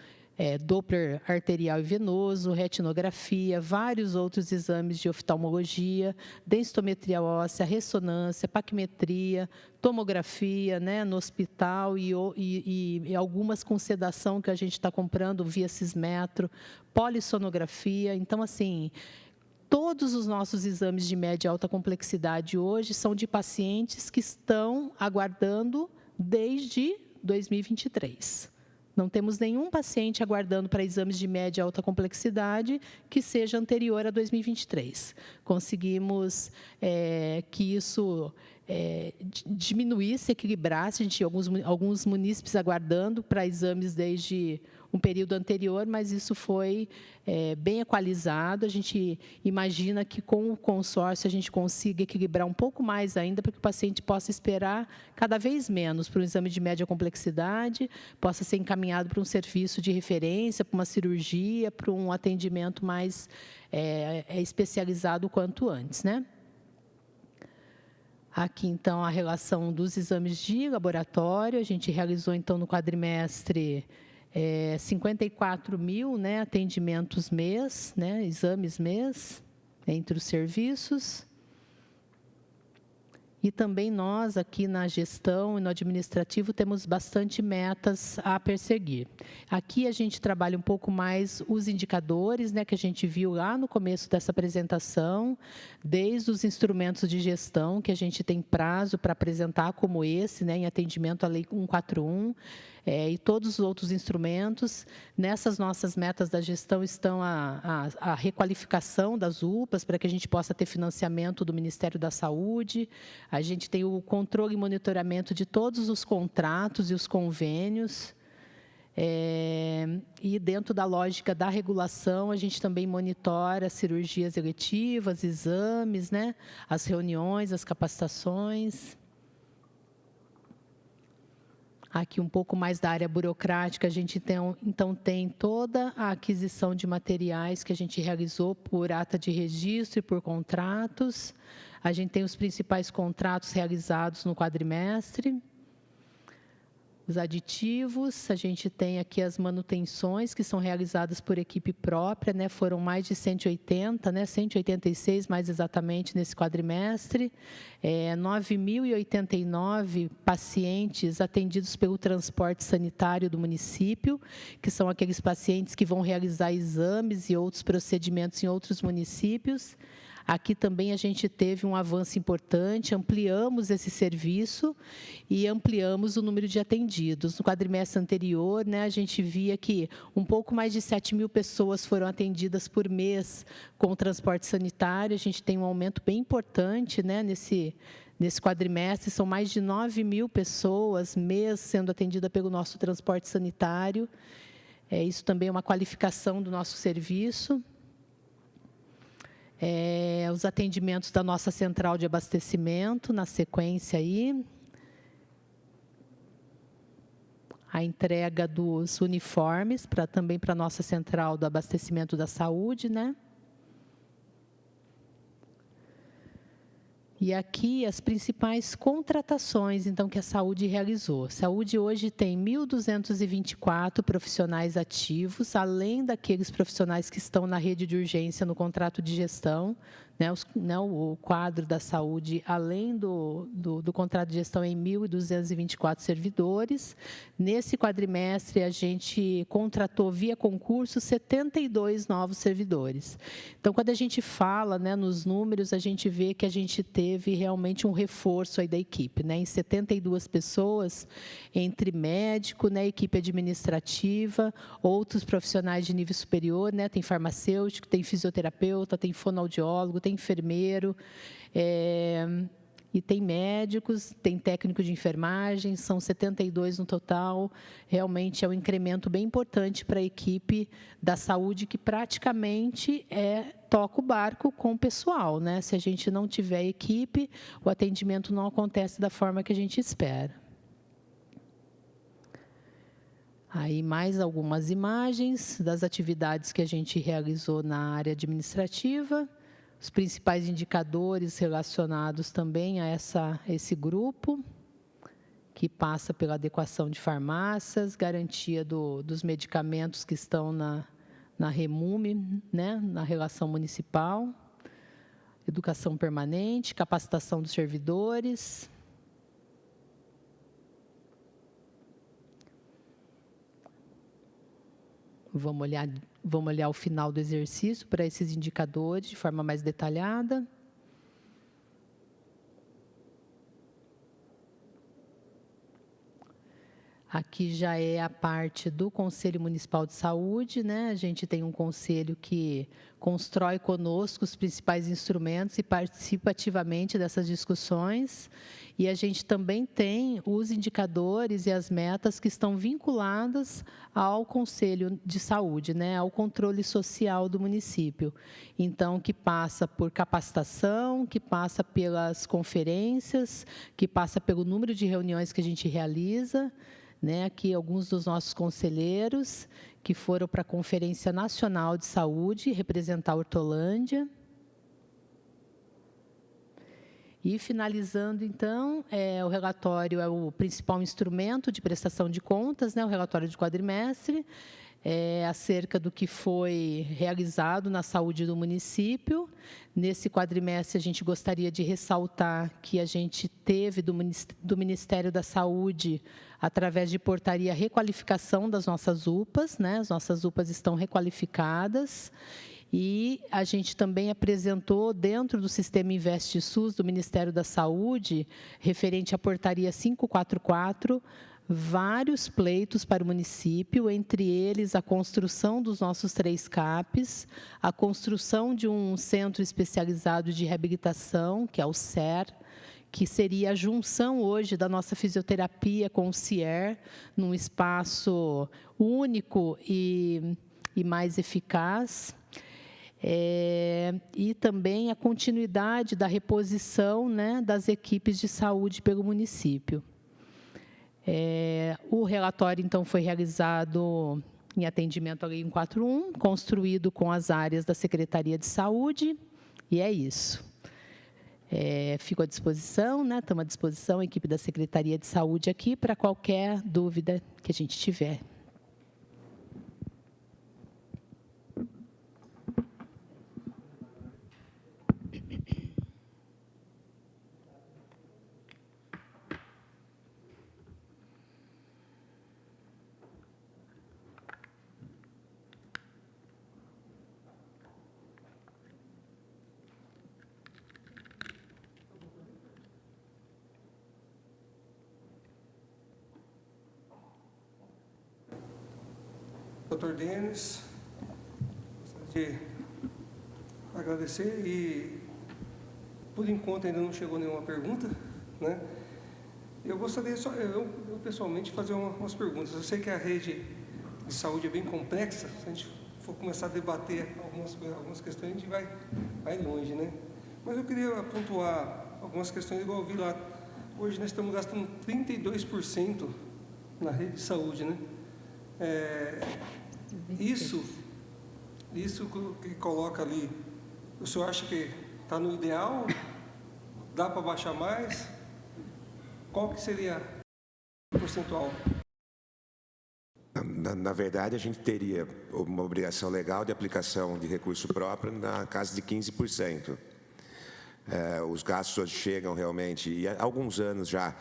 Doppler arterial e venoso, retinografia, vários outros exames de oftalmologia, densitometria óssea, ressonância, paquimetria, tomografia, né, no hospital e algumas com sedação que a gente está comprando via Cismetro, polissonografia. Então, assim, todos os nossos exames de média e alta complexidade hoje são de pacientes que estão aguardando desde 2023. Não temos nenhum paciente aguardando para exames de média e alta complexidade que seja anterior a 2023. Conseguimos que isso diminuísse, equilibrasse. A gente tinha alguns munícipes aguardando para exames desde um período anterior, mas isso foi bem equalizado. A gente imagina que, com o consórcio, a gente consiga equilibrar um pouco mais ainda, para que o paciente possa esperar cada vez menos para um exame de média complexidade, possa ser encaminhado para um serviço de referência, para uma cirurgia, para um atendimento mais especializado o quanto antes, né? Aqui, então, a relação dos exames de laboratório. A gente realizou, então, no quadrimestre, 54 mil, né, atendimentos mês, né, exames mês, entre os serviços. E também nós, aqui na gestão e no administrativo, temos bastante metas a perseguir. Aqui a gente trabalha um pouco mais os indicadores, né, que a gente viu lá no começo dessa apresentação, desde os instrumentos de gestão, que a gente tem prazo para apresentar, como esse, né, em atendimento à Lei 141, e todos os outros instrumentos. Nessas nossas metas da gestão estão a requalificação das UPAs, para que a gente possa ter financiamento do Ministério da Saúde. A gente tem o controle e monitoramento de todos os contratos e os convênios. E, dentro da lógica da regulação, a gente também monitora cirurgias eletivas, exames, né, as reuniões, as capacitações. Aqui, um pouco mais da área burocrática, a gente então tem toda a aquisição de materiais que a gente realizou por ata de registro e por contratos. A gente tem os principais contratos realizados no quadrimestre. Os aditivos, a gente tem aqui as manutenções que são realizadas por equipe própria, né? Foram mais de 180, né? 186 mais exatamente nesse quadrimestre. 9.089 pacientes atendidos pelo transporte sanitário do município, que são aqueles pacientes que vão realizar exames e outros procedimentos em outros municípios. Aqui também a gente teve um avanço importante, ampliamos esse serviço e ampliamos o número de atendidos. No quadrimestre anterior, né, a gente via que um pouco mais de 7.000 pessoas foram atendidas por mês com o transporte sanitário. A gente tem um aumento bem importante, né, nesse quadrimestre. São mais de 9.000 pessoas mês sendo atendidas pelo nosso transporte sanitário. Isso também é uma qualificação do nosso serviço. Os atendimentos da nossa central de abastecimento, na sequência aí. A entrega dos uniformes também para a nossa central do abastecimento da saúde, né? E aqui as principais contratações, então, que a saúde realizou. A saúde hoje tem 1.224 profissionais ativos, além daqueles profissionais que estão na rede de urgência no contrato de gestão. O quadro da saúde, além do contrato de gestão, em 1.224 servidores. Nesse quadrimestre, a gente contratou via concurso 72 novos servidores. Então, quando a gente fala, nos números, a gente vê que a gente teve realmente um reforço aí da equipe, em 72 pessoas, entre médico, equipe administrativa, outros profissionais de nível superior, tem farmacêutico, tem fisioterapeuta, tem fonoaudiólogo, tem enfermeiro, e tem médicos, tem técnico de enfermagem, são 72 no total. Realmente é um incremento bem importante para a equipe da saúde, que praticamente toca o barco com o pessoal, Se a gente não tiver equipe, o atendimento não acontece da forma que a gente espera. Aí, mais algumas imagens das atividades que a gente realizou na área administrativa. Os principais indicadores relacionados também a esse grupo, que passa pela adequação de farmácias, garantia dos medicamentos que estão na REMUME, na relação municipal, educação permanente, capacitação dos servidores. Vamos olhar o final do exercício para esses indicadores de forma mais detalhada. Aqui já é a parte do Conselho Municipal de Saúde, A gente tem um conselho que constrói conosco os principais instrumentos e participa ativamente dessas discussões. E a gente também tem os indicadores e as metas que estão vinculadas ao Conselho de Saúde, ao controle social do município. Então, que passa por capacitação, que passa pelas conferências, que passa pelo número de reuniões que a gente realiza. Aqui alguns dos nossos conselheiros que foram para a Conferência Nacional de Saúde representar a Hortolândia. E, finalizando, então, o relatório é o principal instrumento de prestação de contas, o relatório de quadrimestre, acerca do que foi realizado na saúde do município. Nesse quadrimestre, a gente gostaria de ressaltar que a gente teve do Ministério da Saúde, através de portaria, a requalificação das nossas UPAs, As nossas UPAs estão requalificadas. E a gente também apresentou, dentro do sistema InvestSUS do Ministério da Saúde, referente à portaria 544, vários pleitos para o município, entre eles a construção dos nossos 3 CAPs, a construção de um centro especializado de reabilitação, que é o CER, que seria a junção hoje da nossa fisioterapia com o CIER, num espaço único e mais eficaz. E também a continuidade da reposição, das equipes de saúde pelo município. O relatório, então, foi realizado em atendimento à Lei 141, construído com as áreas da Secretaria de Saúde, e é isso. Fico à disposição, estamos à disposição, a equipe da Secretaria de Saúde aqui, para qualquer dúvida que a gente tiver. Dr. Denis, gostaria de agradecer e, por enquanto, ainda não chegou nenhuma pergunta, Eu gostaria só, eu pessoalmente, fazer umas perguntas. Eu sei que a rede de saúde é bem complexa, se a gente for começar a debater algumas questões, a gente vai longe, Mas eu queria pontuar algumas questões, igual eu vi lá. Hoje nós estamos gastando 32% na rede de saúde, Isso que coloca ali, o senhor acha que está no ideal? Dá para baixar mais? Qual que seria o percentual? Na verdade, a gente teria uma obrigação legal de aplicação de recurso próprio na casa de 15%. Os gastos hoje chegam realmente, e há alguns anos já,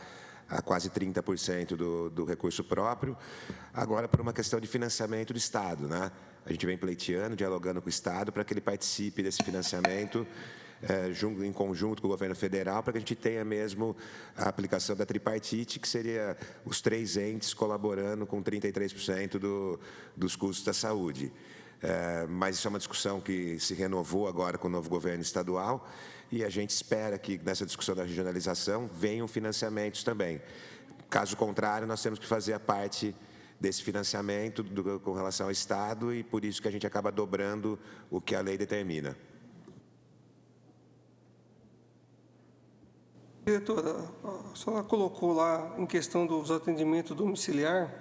a quase 30% do recurso próprio, agora por uma questão de financiamento do Estado, né? A gente vem pleiteando, dialogando com o Estado para que ele participe desse financiamento em conjunto com o governo federal, para que a gente tenha mesmo a aplicação da tripartite, que seria os 3 entes colaborando com 33% dos custos da saúde. Mas isso é uma discussão que se renovou agora com o novo governo estadual e a gente espera que nessa discussão da regionalização venham financiamentos também. Caso contrário, nós temos que fazer a parte desse financiamento com relação ao Estado e por isso que a gente acaba dobrando o que a lei determina. Diretora, a senhora colocou lá em questão dos atendimentos domiciliar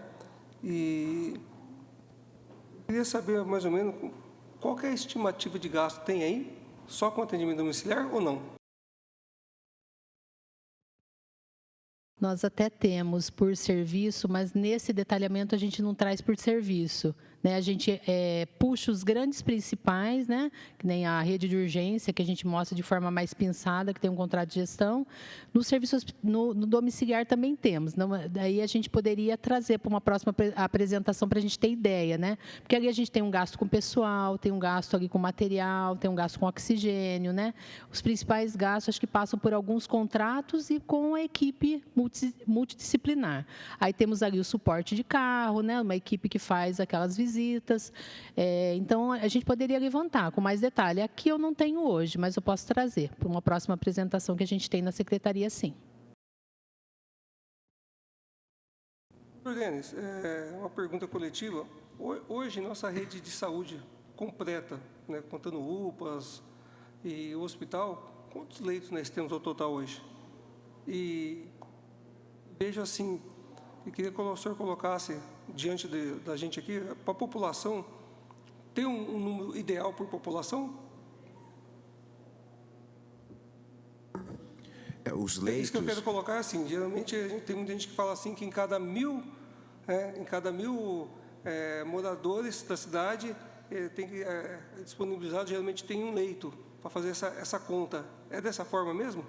e queria saber mais ou menos qual que é a estimativa de gasto tem aí, só com atendimento domiciliar ou não? Nós até temos por serviço, mas nesse detalhamento a gente não traz por serviço, né? A gente puxa os grandes principais, né? Que nem a rede de urgência, que a gente mostra de forma mais pensada, que tem um contrato de gestão. No serviço no domiciliar também temos. Não, daí a gente poderia trazer para uma próxima apresentação para a gente ter ideia, né? Porque ali a gente tem um gasto com pessoal, tem um gasto ali com material, tem um gasto com oxigênio, né? Os principais gastos acho que passam por alguns contratos e com a equipe multidisciplinar. Aí temos ali o suporte de carro, né? Uma equipe que faz aquelas visitas. Então, a gente poderia levantar com mais detalhe. Aqui eu não tenho hoje, mas eu posso trazer para uma próxima apresentação que a gente tem na Secretaria, sim. Doutor Denis, uma pergunta coletiva. Hoje, nossa rede de saúde completa, né, contando UPAs e o hospital, quantos leitos nós temos ao total hoje? E vejo assim, eu queria que o senhor colocasse diante da gente aqui, para a população, tem um número ideal por população? Os leitos... Isso que eu quero colocar assim, geralmente tem muita gente que fala assim, que em cada mil moradores da cidade, tem que disponibilizado, geralmente tem um leito para fazer essa conta. É dessa forma mesmo?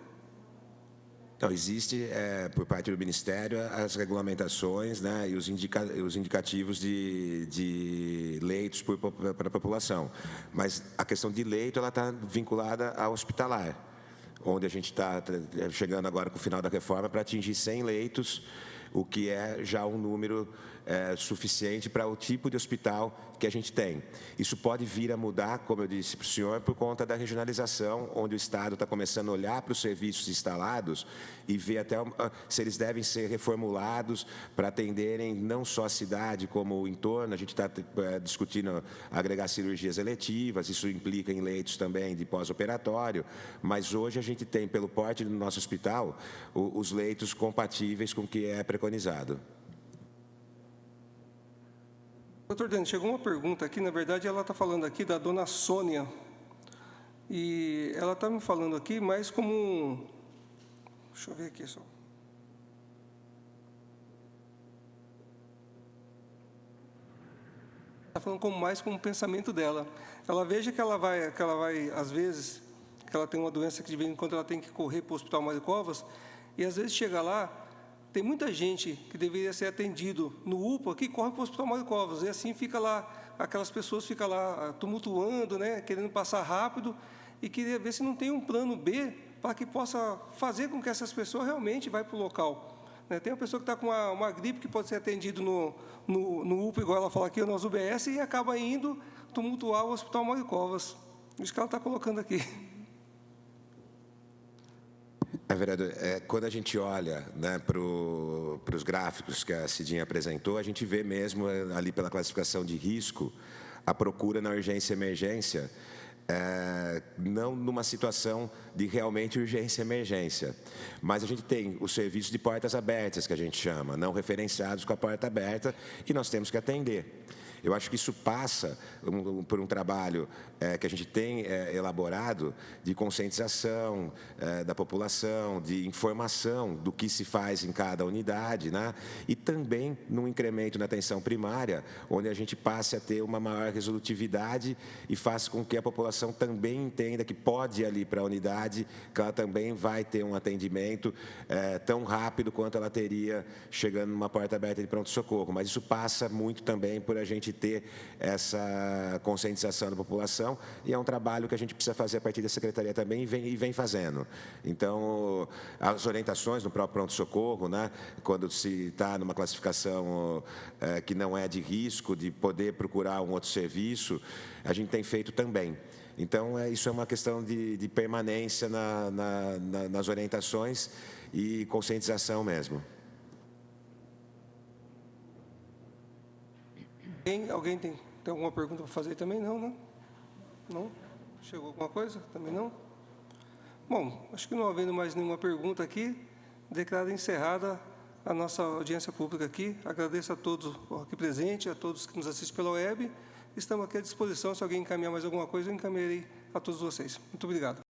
Então, existe, por parte do Ministério, as regulamentações, né, e os indicativos de leitos para a população. Mas a questão de leito ela está vinculada ao hospitalar, onde a gente está chegando agora com o final da reforma para atingir 100 leitos, o que é já um número suficiente para o tipo de hospital que a gente tem. Isso pode vir a mudar, como eu disse para o senhor, por conta da regionalização, onde o Estado está começando a olhar para os serviços instalados e ver até se eles devem ser reformulados para atenderem não só a cidade, como o entorno. A gente está discutindo agregar cirurgias eletivas, isso implica em leitos também de pós-operatório, mas hoje a gente tem, pelo porte do nosso hospital, os leitos compatíveis com o que é preconizado. Doutor Denis, chegou uma pergunta aqui, na verdade ela está falando aqui da dona Sônia, e ela está me falando aqui mais como um... Deixa eu ver aqui só. Está falando mais como um pensamento dela. Ela veja que ela vai, às vezes, que ela tem uma doença que de vez em quando ela tem que correr para o Hospital Mário Covas, e às vezes chega lá, tem muita gente que deveria ser atendido no UPA que corre para o Hospital Mário Covas, e assim fica lá, aquelas pessoas ficam lá tumultuando, né, querendo passar rápido, e queria ver se não tem um plano B para que possa fazer com que essas pessoas realmente vá para o local. Tem uma pessoa que está com uma gripe que pode ser atendido no UPA, igual ela fala aqui, nas UBS, e acaba indo tumultuar o Hospital Mário Covas. Isso que ela está colocando aqui. Vereador, quando a gente olha, né, para os gráficos que a Cidinha apresentou, a gente vê mesmo ali pela classificação de risco a procura na urgência e emergência, não numa situação de realmente urgência e emergência, mas a gente tem os serviços de portas abertas, que a gente chama, não referenciados com a porta aberta, e nós temos que atender. Eu acho que isso passa por um trabalho que a gente tem elaborado de conscientização da população, de informação do que se faz em cada unidade, né? E também num incremento na atenção primária, onde a gente passe a ter uma maior resolutividade e faça com que a população também entenda que pode ir ali para a unidade, que ela também vai ter um atendimento tão rápido quanto ela teria chegando numa porta aberta de pronto-socorro. Mas isso passa muito também por a gente ter essa conscientização da população, e é um trabalho que a gente precisa fazer a partir da Secretaria também e vem fazendo. Então, as orientações no próprio pronto-socorro, né, quando se está numa classificação que não é de risco, de poder procurar um outro serviço, a gente tem feito também. Então, isso é uma questão de permanência nas orientações e conscientização mesmo. Alguém tem alguma pergunta para fazer também? Não, né? Não? Chegou alguma coisa? Também não? Bom, acho que não havendo mais nenhuma pergunta aqui, declaro encerrada a nossa audiência pública aqui. Agradeço a todos aqui presentes, a todos que nos assistem pela web. Estamos aqui à disposição. Se alguém encaminhar mais alguma coisa, eu encaminharei a todos vocês. Muito obrigado.